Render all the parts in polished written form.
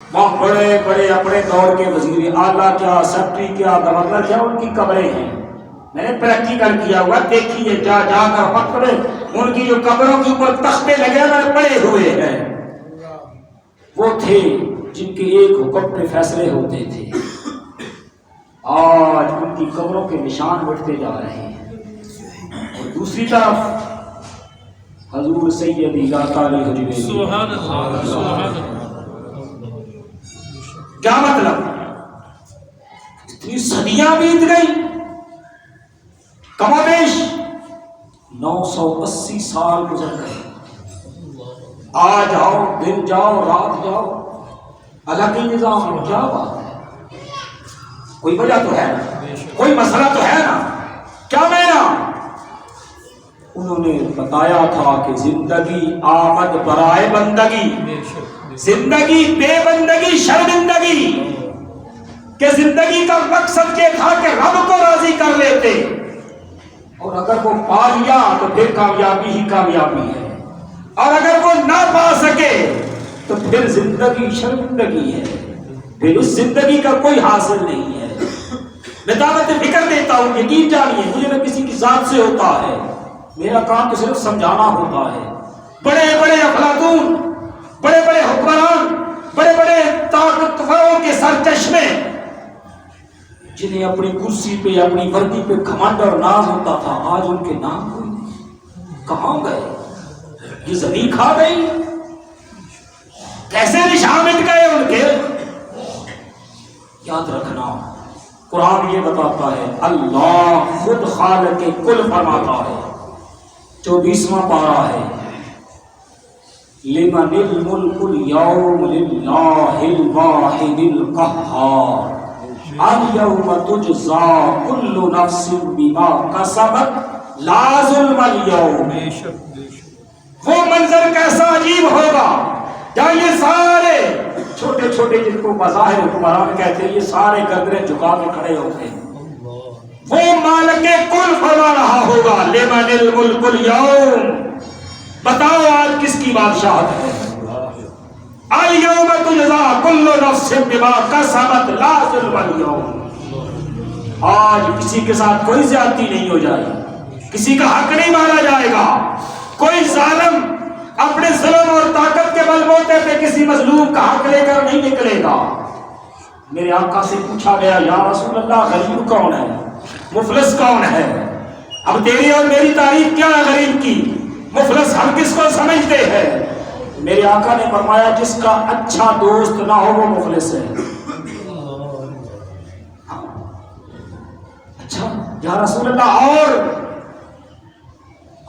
وہاں بڑے بڑے اپنے دور کے وزیر اعلیٰ کیا، سیکٹری کیا، گورنر کیا، ان کی قبریں ہیں. میں نے پریکٹیکل کیا ہوا، دیکھیے جا جا کر پکڑے ان کی جو قبروں کے اوپر تختے لگے ہوئے پڑے ہوئے ہیں. وہ تھے جن کے ایک حکم پہ فیصلے ہوتے تھے. آج ان کی قبروں کے نشان بٹھتے جا رہے ہیں. اور دوسری طرف حضور سیدی لاکاری حجویری، سبحان اللہ سبحان اللہ. کیا مطلب؟ اتنی صدیاں بیت گئی، کم و بیش 980 سال گزر گئے. آج آؤ دن جاؤ رات جاؤ، الگ ہی نظام ہے. کیا بات ہے؟ کوئی وجہ تو ہے نا، کوئی مسئلہ تو ہے نا. کیا میرا انہوں نے بتایا تھا کہ زندگی آمد برائے بندگی، زندگی بے بندگی شرمندگی، کہ زندگی کا مقصد یہ تھا کہ رب کو راضی کر لیتے، اور اگر وہ پا لیا تو پھر کامیابی ہی کامیابی ہے، اور اگر وہ نہ پا سکے تو پھر زندگی شرمندگی ہے، پھر اس زندگی کا کوئی حاصل نہیں ہے. میں دعوت فکر دیتا ہوں، یقین جانیے مجھے نہ کسی کی ذات سے ہوتا ہے، میرا کام تو صرف سمجھانا ہوتا ہے. بڑے بڑے افلاطون، بڑے بڑے حکمران، بڑے بڑے طاقتوروں کے سرچشمے، جنہیں اپنی کرسی پہ اپنی وردی پہ گھمنڈ اور ناز ہوتا تھا، آج ان کے نام کوئی نہیں. کہاں گئے؟ یہ زمین کھا گئی؟ کیسے نشان مٹ گئے ان کے؟ یاد رکھنا، قرآن یہ بتاتا ہے، اللہ خود خالق کل فرماتا ہے. 24واں پارہ ہے، لمن الملک اليوم للہ الواحد القہار اليوم تجزا کل نفس بما کسبت لا ظلم اليوم. وہ منظر کیسا عجیب ہوگا جہاں یہ سارے چھوٹے چھوٹے جن کو بظاہر حکمران کہتے ہیں، یہ سارے گردنیں جھکا کے کھڑے ہوتے ہیں. وہ مالک کل فرما رہا ہوگا، لمن الملک اليوم، بتاؤ آج کس کی بادشاہت ہے؟ اليوم تجزا کل نفس بما کسبت لا ظلم اليوم. آج کسی کے ساتھ کوئی زیادتی نہیں ہو جائے گی، کسی کا حق نہیں مارا جائے گا. کوئی ظالم اپنے ظلم اور طاقت کے بل بوتے پہ کسی مظلوم کا حق لے کر نہیں نکلے گا. میرے آقا سے پوچھا گیا، یا رسول اللہ غریب کون ہے، مفلس کون ہے؟ اب تیری اور میری تعریف کیا ہے غریب کی؟ مفلس ہم کس کو سمجھتے ہیں؟ میرے آقا نے فرمایا، جس کا اچھا دوست نہ ہو وہ مفلس ہے. اچھا یا رسول اللہ، اور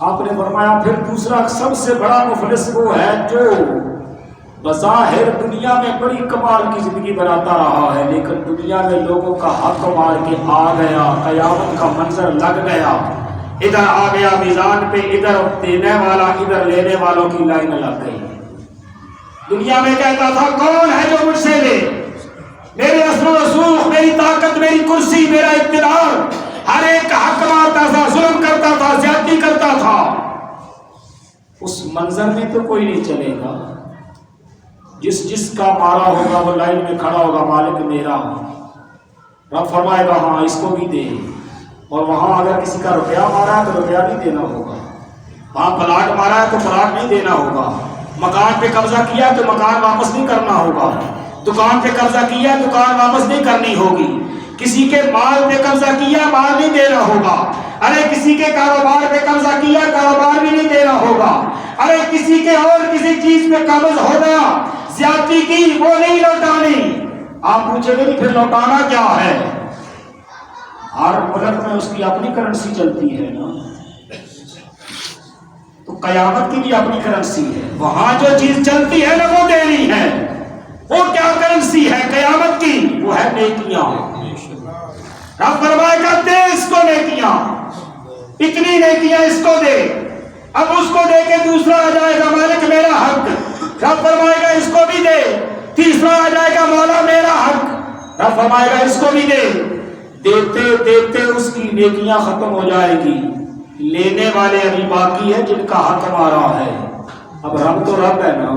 آپ نے فرمایا پھر دوسرا سب سے بڑا مفلس وہ ہے جو بظاہر دنیا میں بڑی کمال کی زندگی بناتا رہا ہے، لیکن دنیا میں لوگوں کا حق مار کے آ گیا، قیامت کا منظر لگ گیا، ادھر آ گیا میزان پہ، ادھر دینے والا ادھر لینے والوں کی لائن لگ گئی. دنیا میں کہتا تھا کون ہے جو مجھ سے لے، میرے اثر و رسوخ، میری طاقت، میری کرسی، میرا اقتدار، ہر ایک حق مارتا تھا، ظلم کرتا تھا، زیادتی کرتا تھا. اس منظر میں تو کوئی نہیں چلے گا. جس کا مارا ہوگا وہ لائن میں کھڑا ہوگا، مالک میرا. رب فرمائے گا ہاں اس کو بھی دے، اور وہاں اگر کسی کا روپیہ مارا ہے تو روپیہ نہیں دینا ہوگا، وہاں پلاٹ مارا ہے تو پلاٹ نہیں دینا ہوگا، مکان پہ قبضہ کیا تو مکان واپس نہیں کرنا ہوگا، دکان پہ قبضہ کیا دکان واپس نہیں کرنی ہوگی، کسی کے مال پہ قبضہ کیا مال نہیں دینا ہوگا، ارے کسی کے کاروبار پہ قبضہ کیا کاروبار بھی نہیں دینا ہوگا، ارے کسی کے اور کسی چیز پہ قبض ہو گیا، زیادتی کی، وہ نہیں لوٹانی. آپ پوچھیں گے پھر لوٹانا کیا ہے؟ ہر ملک میں اس کی اپنی کرنسی چلتی ہے نا، تو قیامت کی بھی اپنی کرنسی ہے. وہاں جو چیز چلتی ہے نا وہ دینی ہے. وہ کیا کرنسی ہے قیامت کی؟ وہ ہے نیکیاں. رب فرمائے گا دے اس کو نیکیاں، اتنی نیکیاں اس کو دے. اب اس کو دے کے دوسرا آ جائے گا، مالک میرا حق. رب فرمائے گا اس کو بھی دے. تیسرا آ جائے گا، مولا میرا حق. رب فرمائے گا اس کو بھی دے. دیتے دیتے اس کی نیکیاں ختم ہو جائے گی، لینے والے ابھی باقی ہے جن کا حق مارا ہے. اب رب تو رب ہے نا،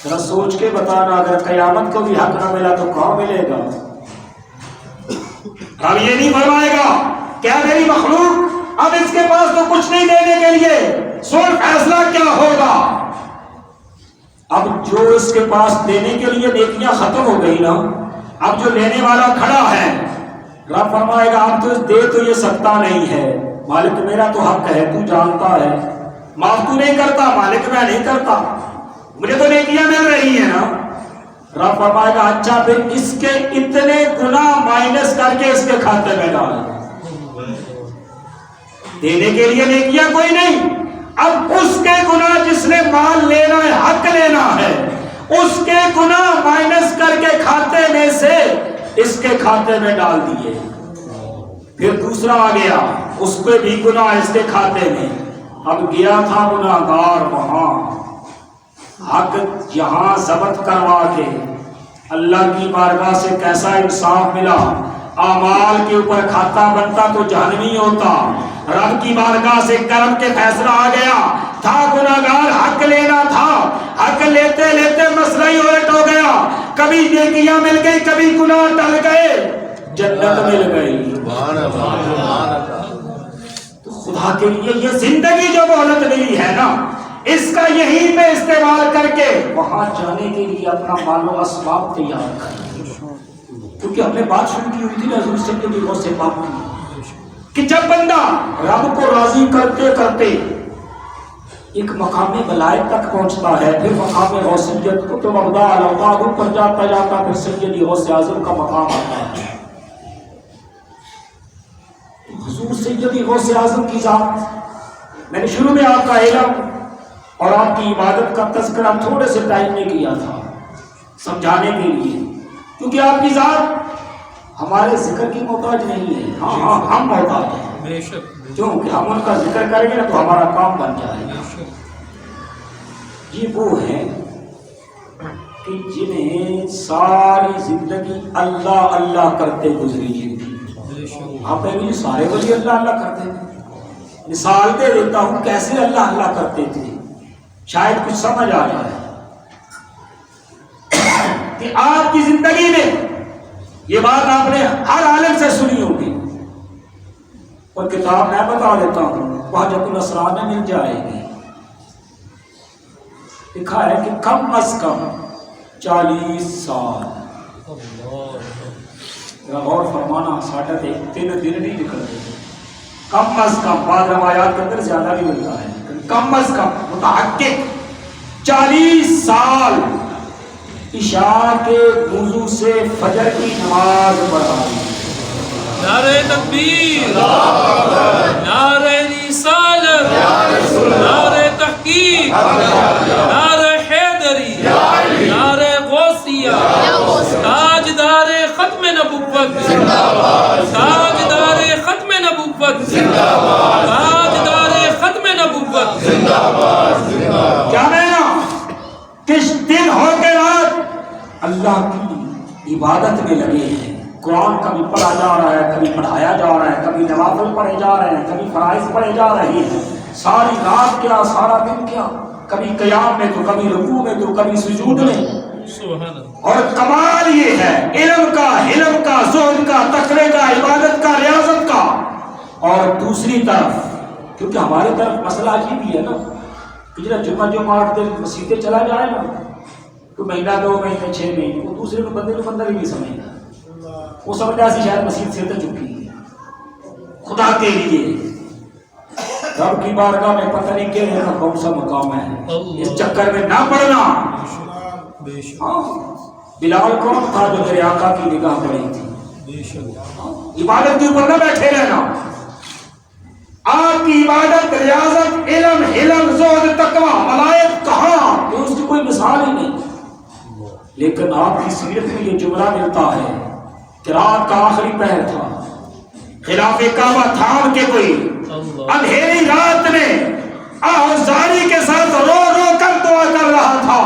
ذرا سوچ کے بتانا، اگر قیامت کو بھی حق نہ ملا تو کہاں ملے گا؟ اب یہ نہیں فرمائے گا کیا میری مخلوق اب اس کے پاس تو کچھ نہیں دینے کے لیے، سن فیصلہ کیا ہوگا؟ اب جو اس کے پاس دینے کے لیے نیکیاں ختم ہو گئی نا، اب جو لینے والا کھڑا ہے، رب فرمائے گا اب تو دے تو یہ سکتا نہیں ہے، مالک میرا تو حق ہے، تو جانتا ہے، معاف تو نہیں کرتا، مالک میں نہیں کرتا، مجھے تو نیکیاں مل رہی ہیں نا۔ رب فرمائے گا اچھا پھر اس کے اتنے گناہ مائنس کر کے اس کے کھاتے میں ڈال، دینے کے لیے نیکیاں کوئی نہیں، اب اس کے گناہ جس نے مال لینا ہے، حق لینا ہے، اس کے گناہ مائنس کر کے کھاتے میں سے اس کے کھاتے میں ڈال دیے۔ پھر دوسرا آ گیا، اس کے بھی گناہ اس کے کھاتے میں، اب گیا تھا گناہگار وہاں، حق یہاں ضبط کروا کے اللہ کی بارگاہ سے کیسا انصاف ملا، اعمال کے اوپر کھاتا بنتا تو جہنمی ہوتا، رب کی بارگاہ سے کرم کے فیصلہ آ گیا، تھا گناہگار، حق لینا تھا، حق لیتے لیتے مسئلہ ہی الٹ ہو گیا، کبھی نیکیاں مل گئی، کبھی گناہ ٹل گئے، جنت مل گئی۔ تو خدا کے لیے یہ زندگی جو مہلت ملی ہے نا، اس کا یہیں پہ استعمال کر کے وہاں جانے کے لیے اپنا مال و اسباب تیار کر، کیونکہ ہم نے بات شروع کی ہوئی تھی نا حضور صلی اللہ علیہ وسلم کہ جب بندہ رب کو راضی کرتے کرتے ایک مقام ولایت تک پہنچتا ہے، پھر مقام غوثیت کو تو مبدا الاوتاد پر جاتا جاتا پھر سیدی غوث اعظم کا مقام آتا ہے۔ حضور سیدی غوث اعظم کی ذات، میں نے شروع میں آپ کا علم اور آپ کی عبادت کا تذکرہ تھوڑے سے ٹائم میں کیا تھا سمجھانے کے لیے، کیونکہ آپ کی ذات ہمارے ذکر کی محتاج نہیں ہے، ہاں ہم محتاج ہیں، بے شک، کیونکہ ہم ان کا ذکر کریں گے نا تو ہمارا کام بن جائے گا۔ یہ وہ ہیں کہ جنہیں ساری زندگی اللہ اللہ کرتے گزری تھی، آپ بھی سارے ولی اللہ اللہ کرتے تھے، مثال دے دیتا ہوں کیسے اللہ اللہ کرتے تھے، شاید کچھ سمجھ آ جائے کہ آپ کی زندگی میں یہ بات آپ نے ہر عالم سے سنی ہوگی، اور کتاب میں بتا دیتا ہوں وحدۃ الاسرار میں مل جائے گی، لکھا ہے کہ کم از کم 40 سال، غور فرمانا، ساڑھے 3 دن نہیں نکلتے، کم از کم، بعض روایات کے اندر زیادہ بھی ملتا ہے، کم از کم متحقق 40 سال عشاء کے وضو سے فجر کی نماز پڑھائی۔ نعرہ تکبیر، نعرہ رسالت، نعرہ تحقیق، نعرہ حیدری، نعرہ غوثیہ، تاجدار ختم نبوت، تاجدار ختم نبوت، تاجدار ختم نبوت، کیا میں نا کس دن ہو کے رات اللہ کی عبادت میں لگے ہیں، قرآن کبھی پڑھا جا رہا ہے، کبھی پڑھایا جا رہا ہے، کبھی نوافل پڑھے جا رہے ہیں، کبھی فرائض پڑھے جا رہے ہیں، ساری رات کیا سارا دن کیا، کبھی قیام میں تو کبھی رکوع میں تو کبھی سجود میں۔ اور کمال یہ ہے علم کا، حلم کا، زہد کا، تقوی کا، عبادت کا، ریاضت کا۔ اور دوسری طرف کیونکہ ہماری طرف مسئلہ عجیب ہی ہے نا کہ جمعہ 8 دن مسیحیں چلا جائے نا تو مہینہ 2 مہینے 6 مہینے وہ دوسرے کو بندے کو بندہ بھی نہیں سمجھتا، وہ سمجھتا ایسی شاید مسیح سے تو چکی ہے۔ خدا کے لیے رب کی بارگاہ میں پتہ نہیں کہ کون سا مقام ہے، اس چکر میں نہ پڑنا۔ بلال کون تھا جو میرے آقا کی نگاہ پڑی تھی؟ عبادت کے اوپر نہ بیٹھے رہنا، آپ کی عبادت، ریاضت، علم، حلم، زہد، تقوی، ملائک کہاں، کہ اس کی کوئی مثال ہی نہیں۔ لیکن آپ کی سیرت میں یہ جملہ ملتا ہے کہ رات کا آخری پہر تھا، خلاف کعبہ تھام کے کوئی اندھیری رات میں آہوزاری کے ساتھ رو رو کر دعا کر رہا تھا،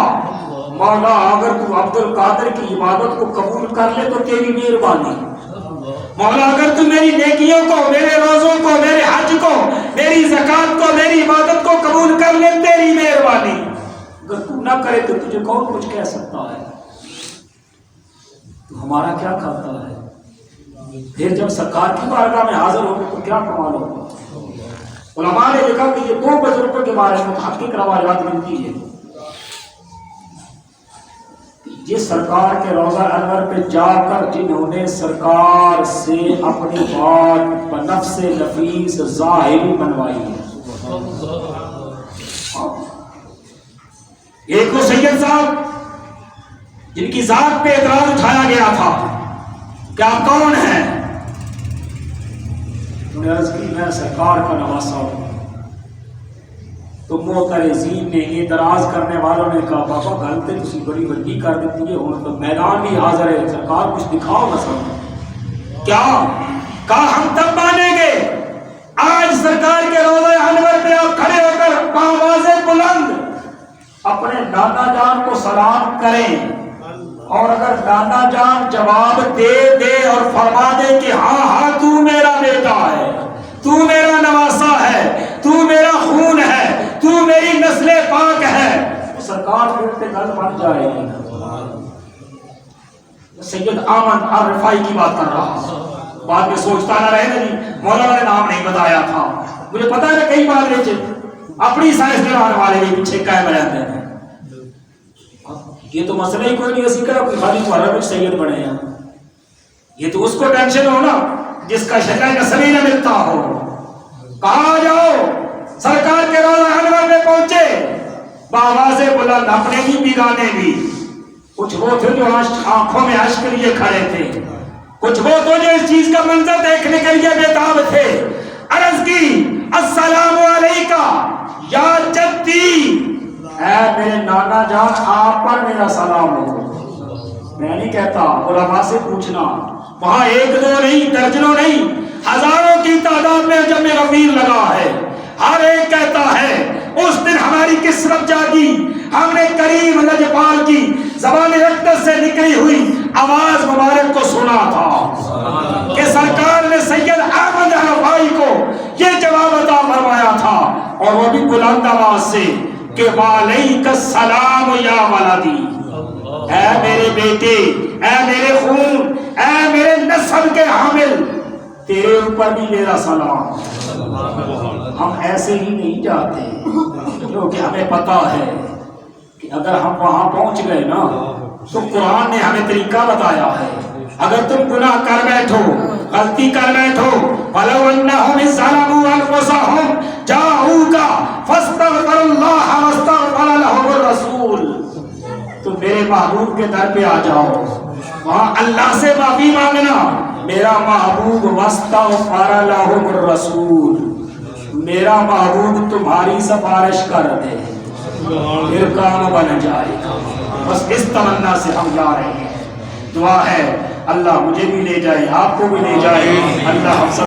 مولا اگر تو عبد القادر کی عبادت کو قبول کر لے تو تیری مہربانی، مولا اگر تو میری نیکیوں کو، میرے روزوں کو، میرے حج کو، میری زکات کو، میری عبادت کو قبول کر لے تیری مہربانی۔ اگر تو نہ کرے تو تجھے کون کچھ کہہ سکتا ہے؟ تو ہمارا کیا کھاتا ہے؟ پھر جب سرکار کی بارگاہ میں حاضر ہوگے تو کیا کمال ہوگا؟ علماء نے لکھا کہ یہ دو بزرگوں کے بارے میں محقق روایات ملتی ہے. یہ سرکار کے روضہ انور پہ جا کر جنہوں نے سرکار سے اپنی بات بنفس نفیس ظاہری بنوائی ہے. ایک تو سید صاحب جن کی ذات پہ اعتراض اٹھایا گیا تھا کہ آپ کون ہیں؟ انہوں نے عرض کی میں سرکار کا نواسا ہوں. تو معترضین نے اعتراض کرنے والوں نے کہا بابا غلطی تسی بڑی بڑی کر دیتی ہے، ہوں تو میدان بھی حاضر ہے، سرکار کچھ دکھاؤ نا سب. کیا کہا ہم تب مانیں گے آج سرکار کے روضہ انور پہ آپ کھڑے ہو کر بآواز بلند اپنے نانا جان کو سلام کریں، اور اگر نانا جان جواب دے اور فرما دے کہ ہاں ہاں تو میرا بیٹا ہے، تو میرا نواسا ہے، تو میرا خون ہے، تو میری نسل پاک ہے، تو سرکار پہ گل بن جائے گی. سید آمن الرفاعی کی بات کر رہا، بعد میں سوچتا نہ رہے نا جی مولانا نے نام نہیں بتایا تھا. مجھے پتا ہے کئی بار اپنی سائنس دلانے والے بھی پیچھے قائم رہتے ہیں. یہ تو مسئلہ ہی کوئی نہیں اسی کا کوئی خالی محرم میں سید بنے ہیں. یہ تو اس کو ٹینشن ہو نا جس کا شکل نسبی نہ ملتا ہو. کہا جاؤ سرکار کے روضہ انور میں پہنچے بآواز بلند اپنے بھی بیگانے بھی. کچھ وہ تھے جو آنکھوں میں اشک لیے کھڑے تھے، کچھ وہ تو جو اس چیز کا منظر دیکھنے کے لیے بےتاب تھے. عرض کی السلام علیکہ یا جدی، اے میرے نانا جان آپ پر میرا سلام ہو. میں نہیں کہتا، علماء سے پوچھنا، وہاں ایک دو نہیں درجنوں نہیں ہزاروں کی تعداد میں جب میں غفیر لگا ہے، ہر ایک کہتا ہے اس دن ہماری قسمت جاگی، ہم نے کریم لجپال کی زبان اقدس سے نکلی ہوئی آواز مبارک کو سنا تھا کہ سرکار نے سید احمد الرفاعی کو یہ جواب عطا فرمایا تھا، اور وہ بھی بلند آواز سے کہ وعلیک السلام یا ولدی، اے میرے بیٹے، اے میرے خون، اے میرے نسل کے حامل، تیرے اوپر بھی میرا سلام. ہم ایسے ہی نہیں جاتے کیونکہ ہمیں پتا ہے کہ اگر ہم وہاں پہنچ گئے نا تو قرآن نے ہمیں طریقہ بتایا ہے. اگر تم گناہ کر بیٹھو، غلطی کر بیٹھو، وَلَوْ أَنَّهُمْ إِذْ ظَلَمُوا أَنفُسَهُمْ جَاءُوكَ فَاسْتَغْفَرُوا اللَّهَ وَاسْتَغْفَرَ لَهُمُ الرَّسُولُ، تم میرے محبوب کے در پہ آ جاؤ، وہاں اللہ سے معافی مانگنا. میرا محبوب واستغفر لهم الرسول، میرا محبوب تمہاری سفارش کر دے، پھر کام بن جائے گا. بس اس تمنا سے ہم جا رہے ہیں. دعا ہے اللہ مجھے بھی لے جائے، آپ کو بھی لے جائے، اللہ ہم سب